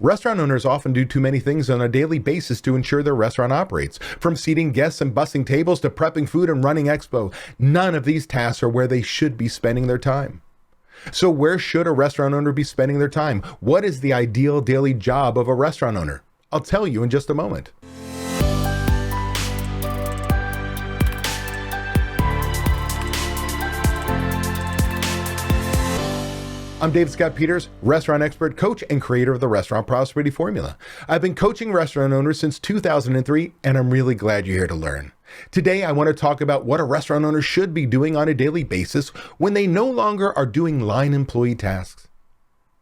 Restaurant owners often do too many things on a daily basis to ensure their restaurant operates. From seating guests and bussing tables to prepping food and running expo, none of these tasks are where they should be spending their time. So where should a restaurant owner be spending their time? What is the ideal daily job of a restaurant owner? I'll tell you in just a moment. I'm David Scott Peters, restaurant expert, coach, and creator of the Restaurant Prosperity Formula. I've been coaching restaurant owners since 2003, and I'm really glad you're here to learn. Today, I want to talk about what a restaurant owner should be doing on a daily basis when they no longer are doing line employee tasks.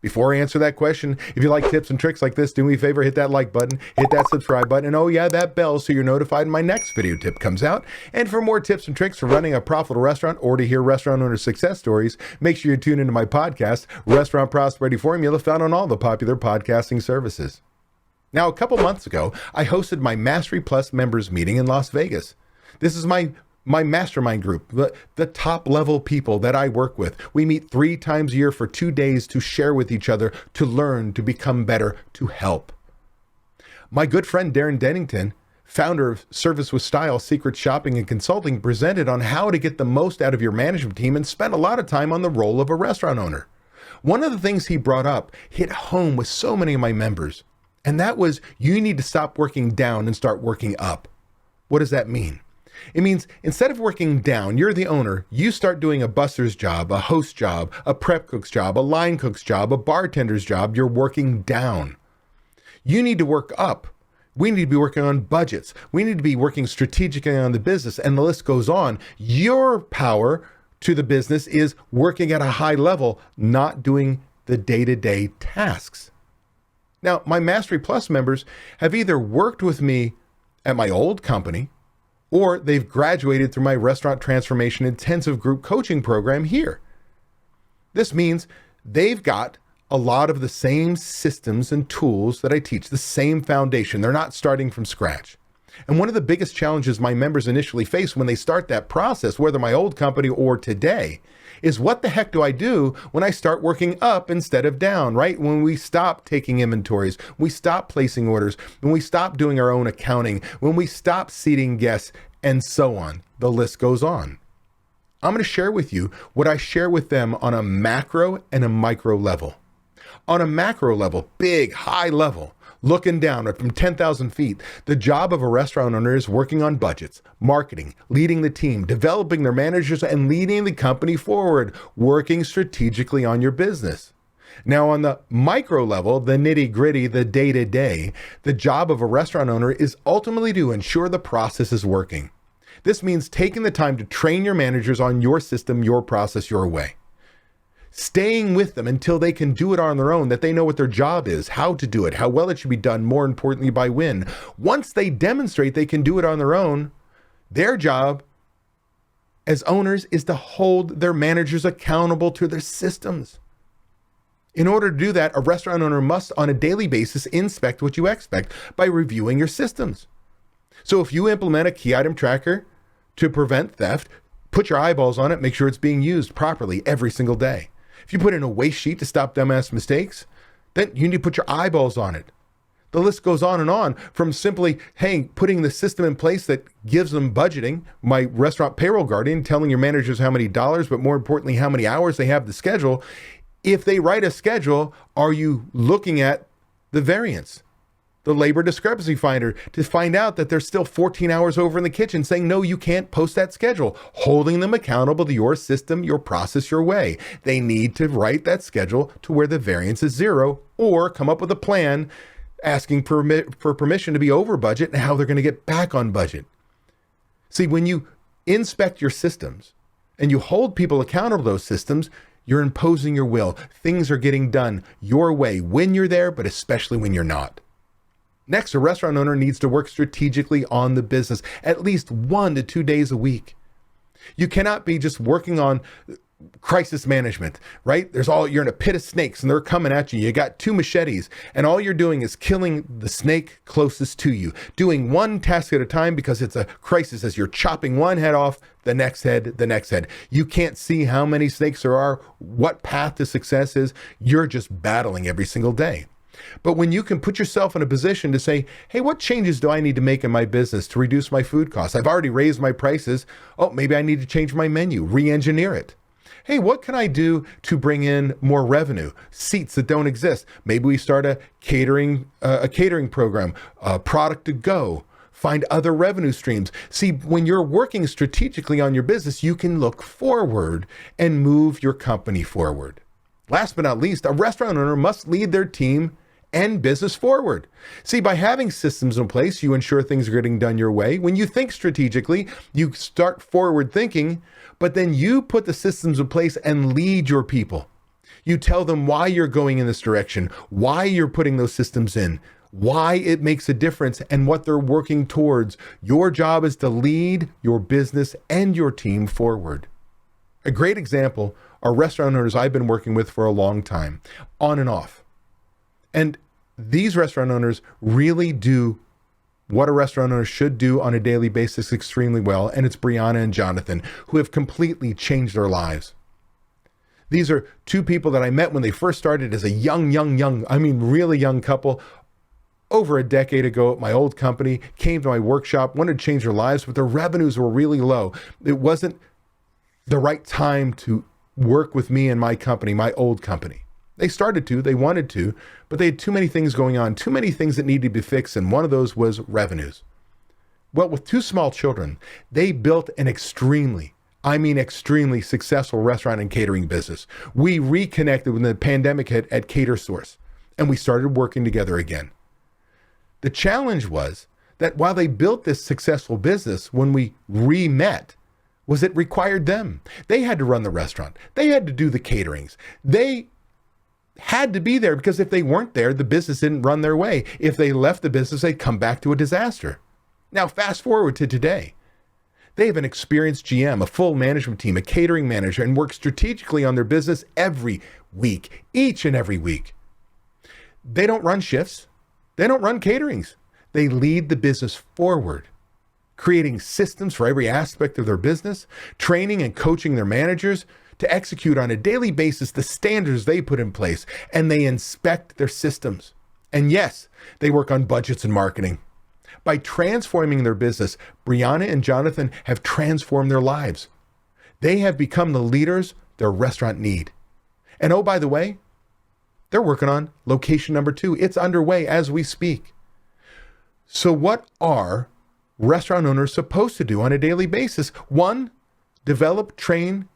Before I answer that question, if you like tips and tricks like this, do me a favor, hit that like button, hit that subscribe button, and oh yeah, that bell so you're notified when my next video tip comes out. And for more tips and tricks for running a profitable restaurant or to hear restaurant owner success stories, make sure you tune into my podcast, Restaurant Prosperity Formula, found on all the popular podcasting services. Now, a couple months ago, I hosted my Mastery Plus members meeting in Las Vegas. This is my mastermind group, the top level people that I work with. We meet 3 times a year for 2 days to share with each other, to learn, to become better, to help. My good friend Darren Dennington, founder of Service with Style, Secret Shopping and Consulting, presented on how to get the most out of your management team and spent a lot of time on the role of a restaurant owner. One of the things he brought up hit home with so many of my members, and that was you need to stop working down and start working up. What does that mean? It means instead of working down, you're the owner, you start doing a busser's job, a host job, a prep cook's job, a line cook's job, a bartender's job. You're working down. You need to work up. We need to be working on budgets. We need to be working strategically on the business, and the list goes on. Your power to the business is working at a high level, not doing the day-to-day tasks. Now, my Mastery Plus members have either worked with me at my old company, or they've graduated through my Restaurant Transformation Intensive Group Coaching Program here. This means they've got a lot of the same systems and tools that I teach, the same foundation. They're not starting from scratch. And one of the biggest challenges my members initially face when they start that process, whether my old company or today, is what the heck do I do when I start working up instead of down, right? When we stop taking inventories, we stop placing orders, when we stop doing our own accounting, when we stop seating guests, and so on. The list goes on. I'm going to share with you what I share with them on a macro and a micro level. On a macro level, big, high level, looking down from 10,000 feet, the job of a restaurant owner is working on budgets, marketing, leading the team, developing their managers, and leading the company forward, working strategically on your business. Now, on the micro level, the nitty-gritty, the day-to-day, the job of a restaurant owner is ultimately to ensure the process is working. This means taking the time to train your managers on your system, your process, your way. Staying with them until they can do it on their own, that they know what their job is, how to do it, how well it should be done, more importantly, by when. Once they demonstrate they can do it on their own, their job as owners is to hold their managers accountable to their systems. In order to do that, a restaurant owner must, on a daily basis, inspect what you expect by reviewing your systems. So if you implement a key item tracker to prevent theft, put your eyeballs on it, make sure it's being used properly every single day. If you put in a waste sheet to stop dumbass mistakes, then you need to put your eyeballs on it. The list goes on from simply, hey, putting the system in place that gives them budgeting, my restaurant payroll guardian, telling your managers how many dollars, but more importantly, how many hours they have to schedule. If they write a schedule, are you looking at the variance, the labor discrepancy finder, to find out that they're still 14 hours over in the kitchen, saying, no, you can't post that schedule, holding them accountable to your system, your process, your way. They need to write that schedule to where the variance is 0, or come up with a plan asking for permission to be over budget and how they're going to get back on budget. See, when you inspect your systems and you hold people accountable to those systems, you're imposing your will. Things are getting done your way when you're there, but especially when you're not. Next, a restaurant owner needs to work strategically on the business at least 1 to 2 days a week. You cannot be just working on crisis management, right? You're in a pit of snakes and they're coming at you. You got 2 machetes and all you're doing is killing the snake closest to you, doing one task at a time because it's a crisis as you're chopping one head off, the next head, the next head. You can't see how many snakes there are, what path to success is. You're just battling every single day. But when you can put yourself in a position to say, hey, what changes do I need to make in my business to reduce my food costs? I've already raised my prices. Oh, maybe I need to change my menu, re-engineer it. Hey, what can I do to bring in more revenue? Seats that don't exist. Maybe we start a catering program, a product to go, find other revenue streams. See, when you're working strategically on your business, you can look forward and move your company forward. Last but not least, a restaurant owner must lead their team and business forward. See, by having systems in place, you ensure things are getting done your way. When you think strategically, you start forward thinking, but then you put the systems in place and lead your people. You tell them why you're going in this direction, why you're putting those systems in, why it makes a difference, and what they're working towards. Your job is to lead your business and your team forward. A great example are restaurant owners I've been working with for a long time, on and off. And these restaurant owners really do what a restaurant owner should do on a daily basis extremely well. And it's Brianna and Jonathan, who have completely changed their lives. These are two people that I met when they first started as a really young couple over a decade ago at my old company, came to my workshop, wanted to change their lives, but their revenues were really low. It wasn't the right time to work with me and my company, my old company. They wanted to, but they had too many things going on, too many things that needed to be fixed, and one of those was revenues. Well, with two small children, they built an extremely successful restaurant and catering business. We reconnected when the pandemic hit at Cater Source, and we started working together again. The challenge was that while they built this successful business, when we re-met, was it required them. They had to run the restaurant. They had to do the caterings. They had to be there because if they weren't there, the business didn't run their way. If they left the business, they'd come back to a disaster. Now, fast forward to today. They have an experienced GM, a full management team, a catering manager, and work strategically on their business every week, each and every week. They don't run shifts. They don't run caterings. They lead the business forward, creating systems for every aspect of their business, training and coaching their managers to execute on a daily basis the standards they put in place, and they inspect their systems. And yes, they work on budgets and marketing. By transforming their business, Brianna and Jonathan have transformed their lives. They have become the leaders their restaurant need. And oh, by the way, they're working on location number 2. It's underway as we speak. So what are restaurant owners supposed to do on a daily basis? 1, develop, train,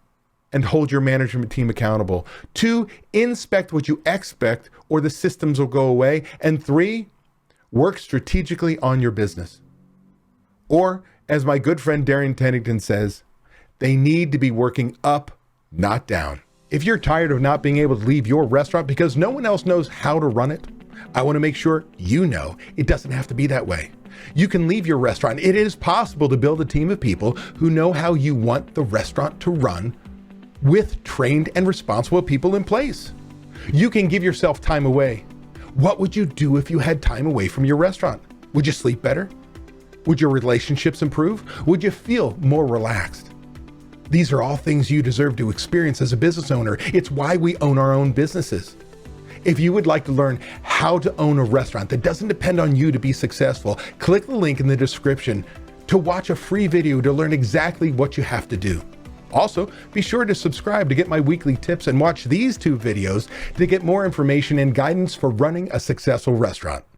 and hold your management team accountable. 2, inspect what you expect or the systems will go away. And 3, work strategically on your business. Or, as my good friend Darren Dennington says, they need to be working up, not down. If you're tired of not being able to leave your restaurant because no one else knows how to run it, I want to make sure you know it doesn't have to be that way. You can leave your restaurant. It is possible to build a team of people who know how you want the restaurant to run with trained and responsible people in place. You can give yourself time away. What would you do if you had time away from your restaurant? Would you sleep better? Would your relationships improve? Would you feel more relaxed? These are all things you deserve to experience as a business owner. It's why we own our own businesses. If you would like to learn how to own a restaurant that doesn't depend on you to be successful, click the link in the description to watch a free video to learn exactly what you have to do. Also, be sure to subscribe to get my weekly tips and watch these 2 videos to get more information and guidance for running a successful restaurant.